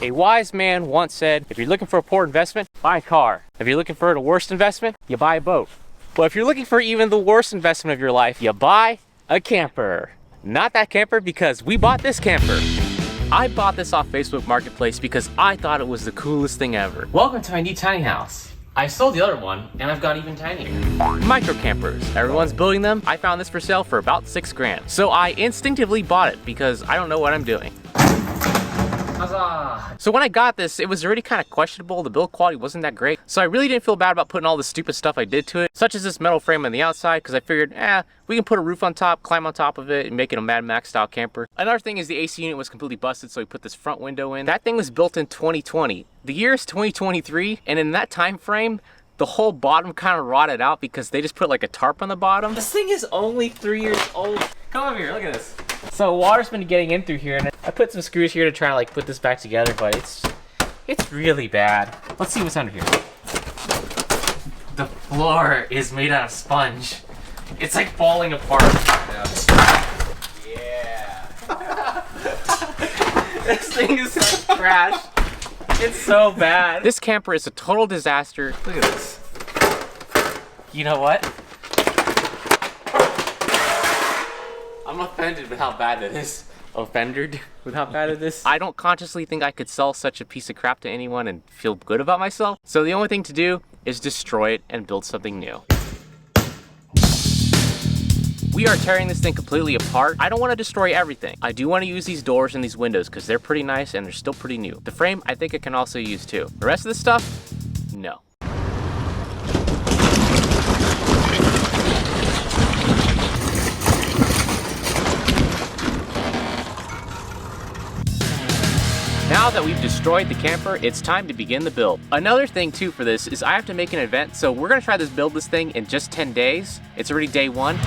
A wise man once said, if you're looking for a poor investment, buy a car. If you're looking for the worst investment, you buy a boat. But if you're looking for even the worst investment of your life, you buy a camper. Not that camper, because we bought this camper. I bought this off Facebook Marketplace because I thought it was the coolest thing ever. Welcome to my new tiny house. I sold the other one and I've got even tinier. Micro campers. Everyone's building them. I found this for sale for about $6 grand. So I instinctively bought it because I don't know what I'm doing. Huzzah! So when I got this, it was already kind of questionable. The build quality wasn't that great. So I really didn't feel bad about putting all the stupid stuff I did to it, such as this metal frame on the outside, because I figured, we can put a roof on top, climb on top of it, and make it a Mad Max style camper. Another thing is the AC unit was completely busted, so we put this front window in. That thing was built in 2020. The year is 2023, and in that time frame, the whole bottom kind of rotted out because they just put like a tarp on the bottom. This thing is only 3 years old. Come over here, look at this. So water's been getting in through here, and I put some screws here to try to like put this back together, but it's really bad. Let's see what's under here. The floor is made out of sponge. It's like falling apart. Yeah. This thing is so trash. It's so bad. This camper is a total disaster. Look at this. You know what? I'm offended with how bad it is. Offended with how bad it is. I don't consciously think I could sell such a piece of crap to anyone and feel good about myself. So the only thing to do is destroy it and build something new. We are tearing this thing completely apart. I don't want to destroy everything. I do want to use these doors and these windows because they're pretty nice and they're still pretty new. The frame, I think I can also use too. The rest of this stuff, no. Now that we've destroyed the camper, it's time to begin the build. Another thing too for this is I have to make an event, so we're gonna try to build this thing in just 10 days. It's already day 1.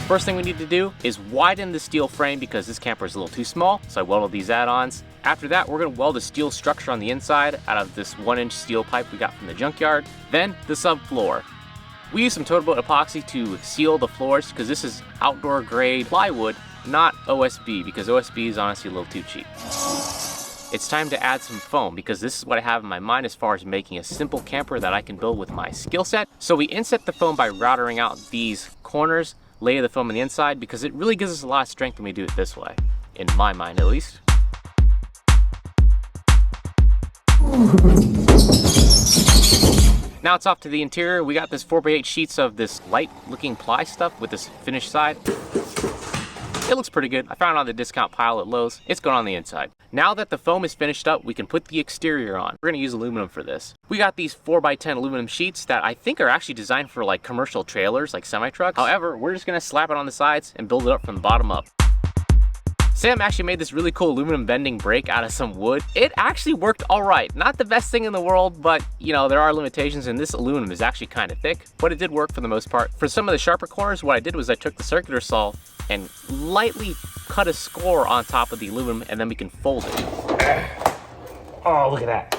First thing we need to do is widen the steel frame because this camper is a little too small, so I welded these add-ons. After that, we're gonna weld a steel structure on the inside out of this 1-inch steel pipe we got from the junkyard. Then the subfloor. We use some Tadomoe epoxy to seal the floors because this is outdoor grade plywood, not OSB, because OSB is honestly a little too cheap. It's time to add some foam because this is what I have in my mind as far as making a simple camper that I can build with my skill set. So we inset the foam by routering out these corners, lay the foam on the inside because it really gives us a lot of strength when we do it this way, in my mind at least. Now it's off to the interior. We got this 4x8 sheets of this light looking ply stuff with this finished side. It looks pretty good. I found it on the discount pile at Lowe's. It's going on the inside. Now that the foam is finished up, we can put the exterior on. We're gonna use aluminum for this. We got these 4x10 aluminum sheets that I think are actually designed for like commercial trailers, like semi-trucks. However, we're just gonna slap it on the sides and build it up from the bottom up. Sam actually made this really cool aluminum bending brake out of some wood. It actually worked all right. Not the best thing in the world, but you know, there are limitations and this aluminum is actually kind of thick, but it did work for the most part. For some of the sharper corners, what I did was I took the circular saw and lightly cut a score on top of the aluminum and then we can fold it. Oh, look at that.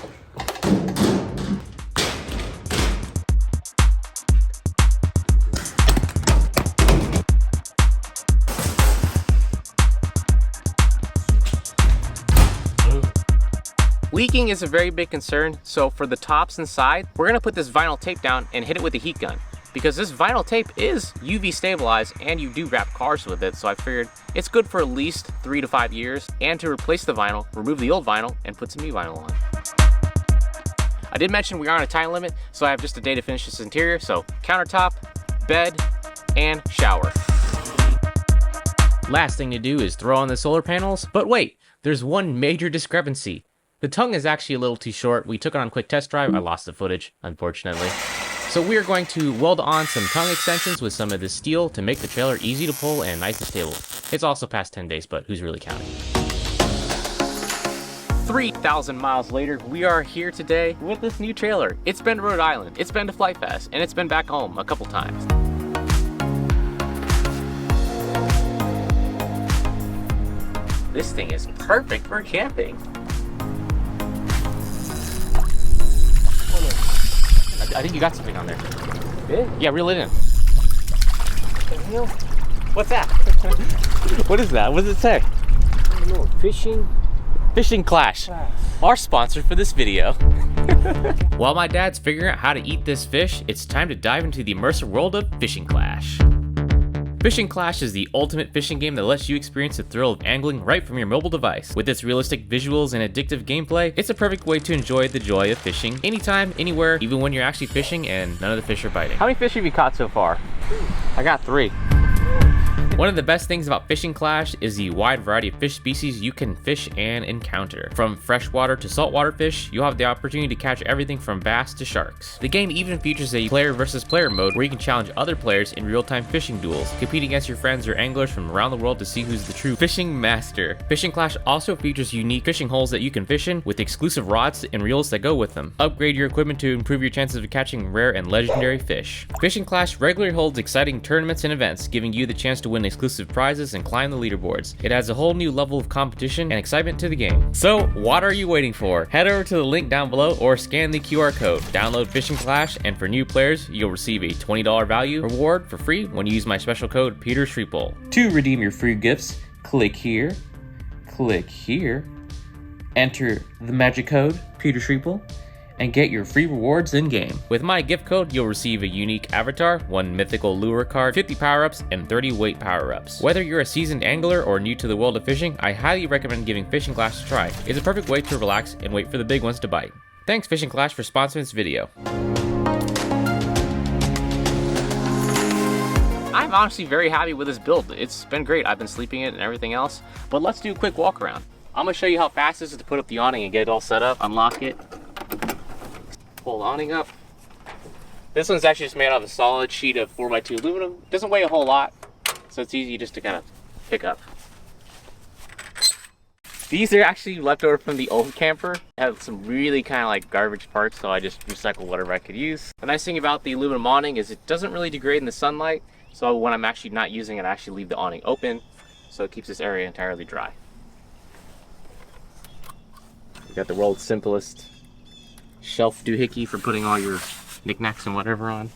Leaking is a very big concern, so for the tops and side, we're gonna put this vinyl tape down and hit it with a heat gun. Because this vinyl tape is UV stabilized and you do wrap cars with it, so I figured it's good for at least 3 to 5 years. And to replace the vinyl, remove the old vinyl and put some new vinyl on. I did mention we are on a time limit, so I have just a day to finish this interior, so countertop, bed, and shower. Last thing to do is throw on the solar panels, but wait, there's one major discrepancy. The tongue is actually a little too short. We took it on a quick test drive. I lost the footage, unfortunately. So we are going to weld on some tongue extensions with some of this steel to make the trailer easy to pull and nice and stable. It's also past 10 days, but who's really counting? 3,000 miles later, we are here today with this new trailer. It's been to Rhode Island, it's been to Flight Fest, and it's been back home a couple times. This thing is perfect for camping. I think you got something on there. Yeah, reel it in. What's that? What is that? What does it say? I don't know, fishing. Fishing Clash, our sponsor for this video. While my dad's figuring out how to eat this fish, it's time to dive into the immersive world of Fishing Clash. Fishing Clash is the ultimate fishing game that lets you experience the thrill of angling right from your mobile device. With its realistic visuals and addictive gameplay, it's a perfect way to enjoy the joy of fishing anytime, anywhere, even when you're actually fishing and none of the fish are biting. How many fish have you caught so far? I got 3. One of the best things about Fishing Clash is the wide variety of fish species you can fish and encounter. From freshwater to saltwater fish, you'll have the opportunity to catch everything from bass to sharks. The game even features a player versus player mode where you can challenge other players in real-time fishing duels, compete against your friends or anglers from around the world to see who's the true fishing master. Fishing Clash also features unique fishing holes that you can fish in with exclusive rods and reels that go with them. Upgrade your equipment to improve your chances of catching rare and legendary fish. Fishing Clash regularly holds exciting tournaments and events, giving you the chance to win exclusive prizes and climb the leaderboards. It adds a whole new level of competition and excitement to the game. So what are you waiting for? Head over to the link down below or scan the QR code. Download Fishing Clash, and for new players, you'll receive a $20 value reward for free when you use my special code Sripol. To redeem your free gifts, click here, enter the magic code Sripol, and get your free rewards in-game. With my gift code, you'll receive a unique avatar, 1 mythical lure card, 50 power-ups, and 30 weight power-ups. Whether you're a seasoned angler or new to the world of fishing, I highly recommend giving Fishing Clash a try. It's a perfect way to relax and wait for the big ones to bite. Thanks Fishing Clash for sponsoring this video. I'm honestly very happy with this build. It's been great. I've been sleeping in it and everything else. But let's do a quick walk around. I'm gonna show you how fast this is to put up the awning and get it all set up. Unlock it. Pull the awning up. This one's actually just made out of a solid sheet of 4x2 aluminum. Doesn't weigh a whole lot, so it's easy just to kind of pick up. These are actually left over from the old camper. I have some really kind of like garbage parts, so I just recycle whatever I could use. The nice thing about the aluminum awning is it doesn't really degrade in the sunlight, so when I'm actually not using it, I actually leave the awning open, so it keeps this area entirely dry. We got the world's simplest shelf doohickey for putting all your knickknacks and whatever on.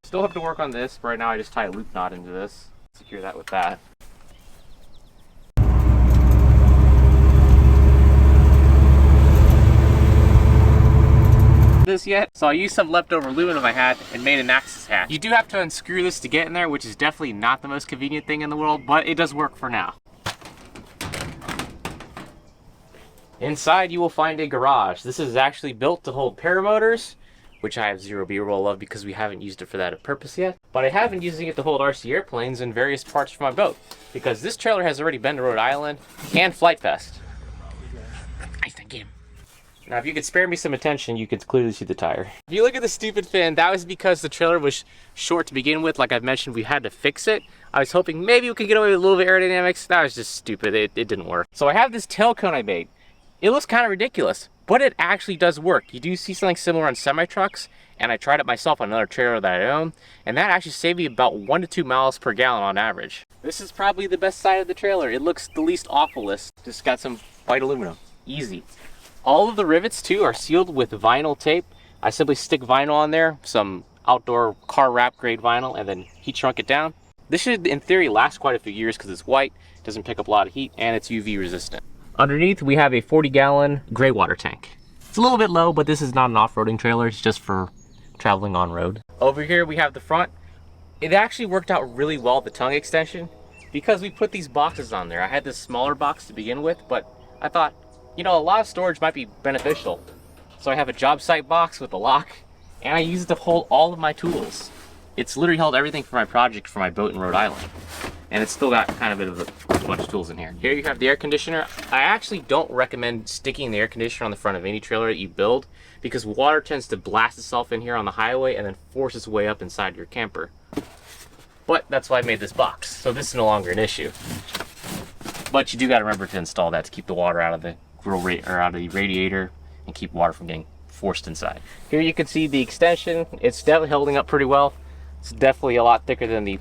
Still have to work on this, but right now I just tie a loop knot into this. Secure that with that. This yet, so I used some leftover aluminum I had and made an axis hatch. You do have to unscrew this to get in there, which is definitely not the most convenient thing in the world, but it does work for now. Inside you will find a garage. This is actually built to hold paramotors, which I have zero B-roll of because we haven't used it for that purpose yet. But I have been using it to hold RC airplanes and various parts for my boat, because this trailer has already been to Rhode Island and Flight Fest. I thank him. Now if you could spare me some attention, you could clearly see the tire. If you look at the stupid fin, that was because the trailer was short to begin with. Like I've mentioned, we had to fix it. I was hoping maybe we could get away with a little bit of aerodynamics. That was just stupid. It didn't work. So I have this tail cone I made. It looks kind of ridiculous, but it actually does work. You do see something similar on semi-trucks, and I tried it myself on another trailer that I own, and that actually saved me about 1 to 2 miles per gallon on average. This is probably the best side of the trailer. It looks the least awfulest. Just got some white aluminum. Easy. All of the rivets too are sealed with vinyl tape. I simply stick vinyl on there, some outdoor car wrap grade vinyl, and then heat shrunk it down. This should in theory last quite a few years because it's white, doesn't pick up a lot of heat, and it's UV resistant. Underneath we have a 40-gallon gray water tank. It's a little bit low, but this is not an off-roading trailer, it's just for traveling on road. Over here we have the front. It actually worked out really well, the tongue extension, because we put these boxes on there. I had this smaller box to begin with, but I thought, you know, a lot of storage might be beneficial. So I have a job site box with a lock, and I use it to hold all of my tools. It's literally held everything for my project for my boat in Rhode Island. And it's still got kind of a bit of a bunch of tools in here. Here you have the air conditioner. I actually don't recommend sticking the air conditioner on the front of any trailer that you build, because water tends to blast itself in here on the highway and then force its way up inside your camper. But that's why I made this box, so this is no longer an issue. But you do got to remember to install that to keep the water out of the out of the radiator and keep water from getting forced inside. Here you can see the extension. It's definitely holding up pretty well. It's definitely a lot thicker than the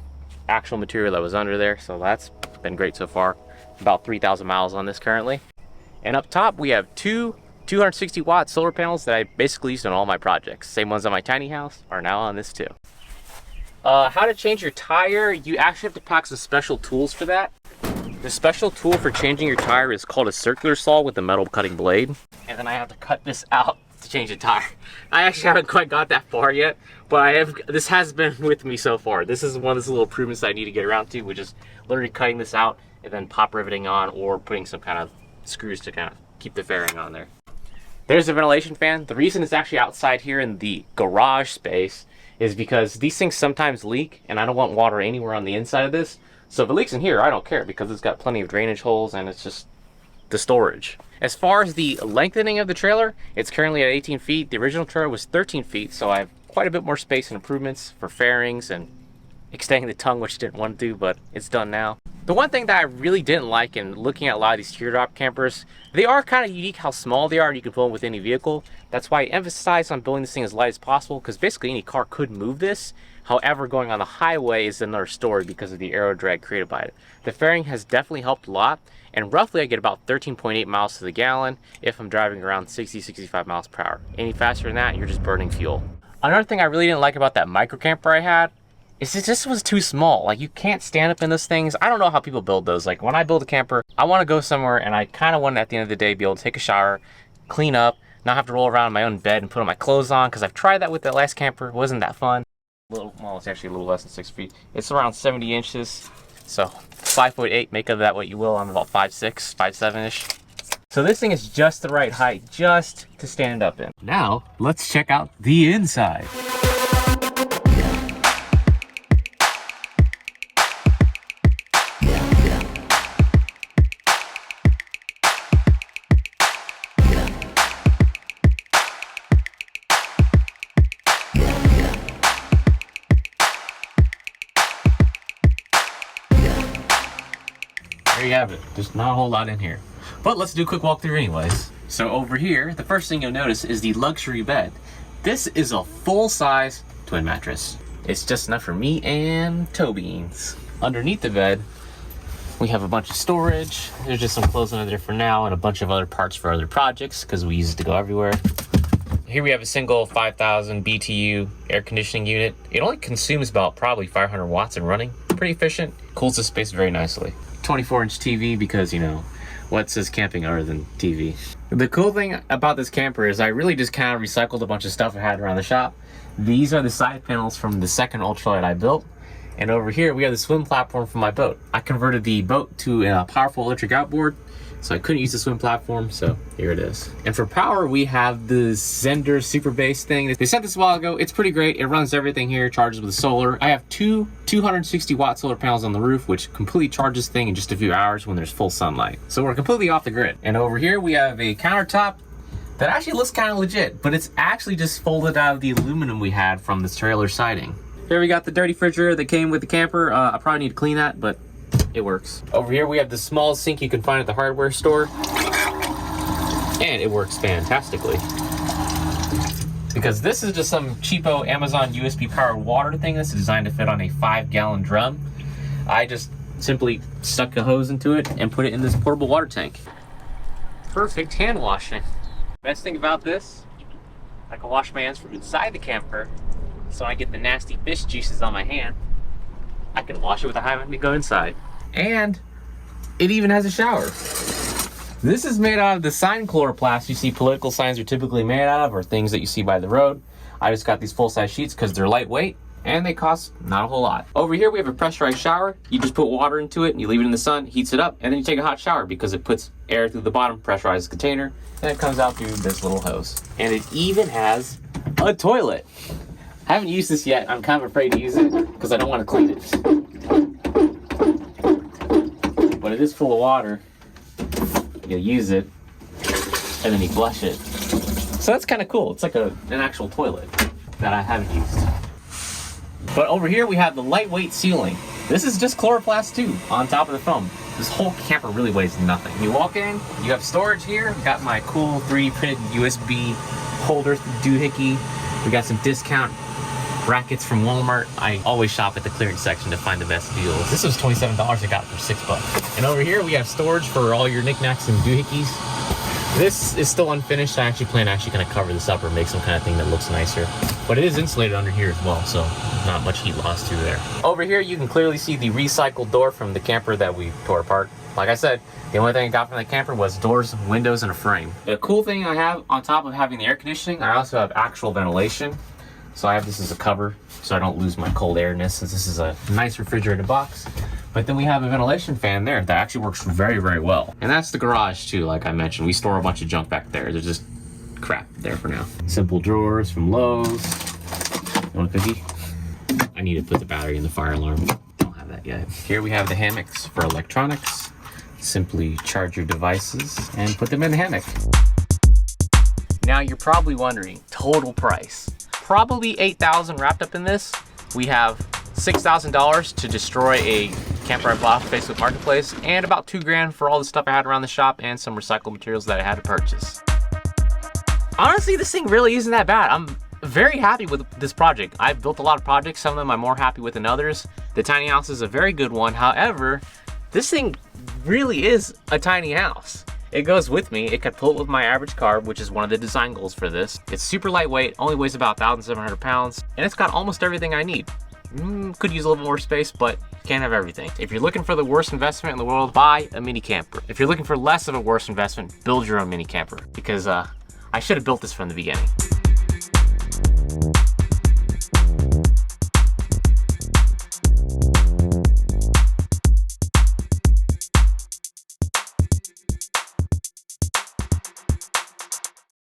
actual material that was under there, so that's been great so far. About 3,000 miles on this currently. And up top we have two 260-watt solar panels that I basically used on all my projects. Same ones on my tiny house are now on this too. How to change your tire, you actually have to pack some special tools for that. The special tool for changing your tire is called a circular saw with a metal cutting blade. And then I have to cut this out to change the tire. I actually haven't quite got that far yet, but this has been with me so far. This is one of those little improvements I need to get around to, which is literally cutting this out and then pop riveting on or putting some kind of screws to kind of keep the fairing on there. There's a ventilation fan. The reason it's actually outside here in the garage space is because these things sometimes leak and I don't want water anywhere on the inside of this. So if it leaks in here, I don't care because it's got plenty of drainage holes and it's just the storage. As far as the lengthening of the trailer, it's currently at 18 feet. The original trailer was 13 feet, so I have quite a bit more space and improvements for fairings and extending the tongue, which I didn't want to do, but it's done now. The one thing that I really didn't like in looking at a lot of these teardrop campers, they are kind of unique how small they are and you can pull them with any vehicle. That's why I emphasize on building this thing as light as possible, because basically any car could move this. However, going on the highway is another story because of the aero drag created by it. The fairing has definitely helped a lot, and roughly I get about 13.8 miles to the gallon if I'm driving around 60-65 miles per hour. Any faster than that, you're just burning fuel. Another thing I really didn't like about that micro camper I had is it just was too small. Like, you can't stand up in those things. I don't know how people build those. Like, when I build a camper, I want to go somewhere and I kind of want to, at the end of the day, be able to take a shower, clean up, not have to roll around in my own bed and put on my clothes on, because I've tried that with the last camper. It wasn't that fun. Well, it's actually a little less than 6 feet. It's around 70 inches. So 5'8", make of that what you will. I'm about 5'6", 5'7"-ish. So this thing is just the right height, just to stand up in. Now, let's check out the inside. There you have it. Just not a whole lot in here. But let's do a quick walkthrough anyways. So over here, the first thing you'll notice is the luxury bed. This is a full-size twin mattress. It's just enough for me and toe beans. Underneath the bed, we have a bunch of storage. There's just some clothes under there for now and a bunch of other parts for other projects because we use it to go everywhere. Here we have a single 5,000 BTU air conditioning unit. It only consumes about probably 500 watts in running. Pretty efficient. Cools the space very nicely. 24-inch TV because, you know, what says camping other than TV? The cool thing about this camper is I really just kind of recycled a bunch of stuff I had around the shop. These are the side panels from the second ultralight I built. And over here we have the swim platform for my boat. I converted the boat to a powerful electric outboard, so I couldn't use the swim platform, so here it is. And for power, we have the Zender Super Base thing. They sent this a while ago. It's pretty great. It runs everything here, charges with solar. I have two 260-watt solar panels on the roof, which completely charges the thing in just a few hours when there's full sunlight. So we're completely off the grid. And over here, we have a countertop that actually looks kind of legit, but it's actually just folded out of the aluminum we had from this trailer siding. Here we got the dirty refrigerator that came with the camper. I probably need to clean that, but it works. Over here we have the small sink you can find at the hardware store, and it works fantastically. Because this is just some cheapo Amazon USB powered water thing that's designed to fit on a 5-gallon drum. I just simply stuck a hose into it and put it in this portable water tank. Perfect hand washing. Best thing about this, I can wash my hands from inside the camper, so I get the nasty fish juices on my hand. I can wash it without having to go inside. And it even has a shower. This is made out of the sign chloroplast you see political signs are typically made out of, or things that you see by the road. I just got these full-size sheets because they're lightweight and they cost not a whole lot. Over here we have a pressurized shower. You just put water into it and you leave it in the sun, heats it up, and then you take a hot shower because it puts air through the bottom, pressurizes the container, and it comes out through this little hose. And it even has a toilet. I haven't used this yet. I'm kind of afraid to use it because I don't want to clean it. But it is full of water. You use it, and then you flush it. So that's kind of cool. It's like an actual toilet that I haven't used. But over here we have the lightweight ceiling. This is just chloroplast too, on top of the foam. This whole camper really weighs nothing. You walk in, you have storage here. Got my cool 3D printed USB holder doohickey. We got some discount brackets from Walmart. I always shop at the clearance section to find the best deals. This was $27 I got for $6. And over here we have storage for all your knickknacks and doohickeys. This is still unfinished. I actually plan to kind of cover this up or make some kind of thing that looks nicer. But it is insulated under here as well, so not much heat loss through there. Over here, you can clearly see the recycled door from the camper that we tore apart. Like I said, the only thing I got from the camper was doors, windows, and a frame. The cool thing I have on top of having the air conditioning, I also have actual ventilation. So I have this as a cover so I don't lose my cold airness, since this is a nice refrigerated box. But then we have a ventilation fan there that actually works very, very well. And that's the garage too, like I mentioned. We store a bunch of junk back there. There's just crap there for now. Simple drawers from Lowe's. Want a cookie? I need to put the battery in the fire alarm. Don't have that yet. Here we have the hammocks for electronics. Simply charge your devices and put them in the hammock. Now you're probably wondering, total price. Probably $8,000 wrapped up in this. We have $6,000 to destroy a camper I bought off Facebook Marketplace, and about $2,000 for all the stuff I had around the shop and some recycled materials that I had to purchase. Honestly, this thing really isn't that bad. I'm very happy with this project. I've built a lot of projects. Some of them I'm more happy with than others. The tiny house is a very good one. However, this thing really is a tiny house. It goes with me. It could pull it with my average car, which is one of the design goals for this. It's super lightweight, only weighs about 1,700 pounds, and it's got almost everything I need. Could use a little more space, but can't have everything. If you're looking for the worst investment in the world, buy a mini camper. If you're looking for less of a worse investment, build your own mini camper, because I should have built this from the beginning.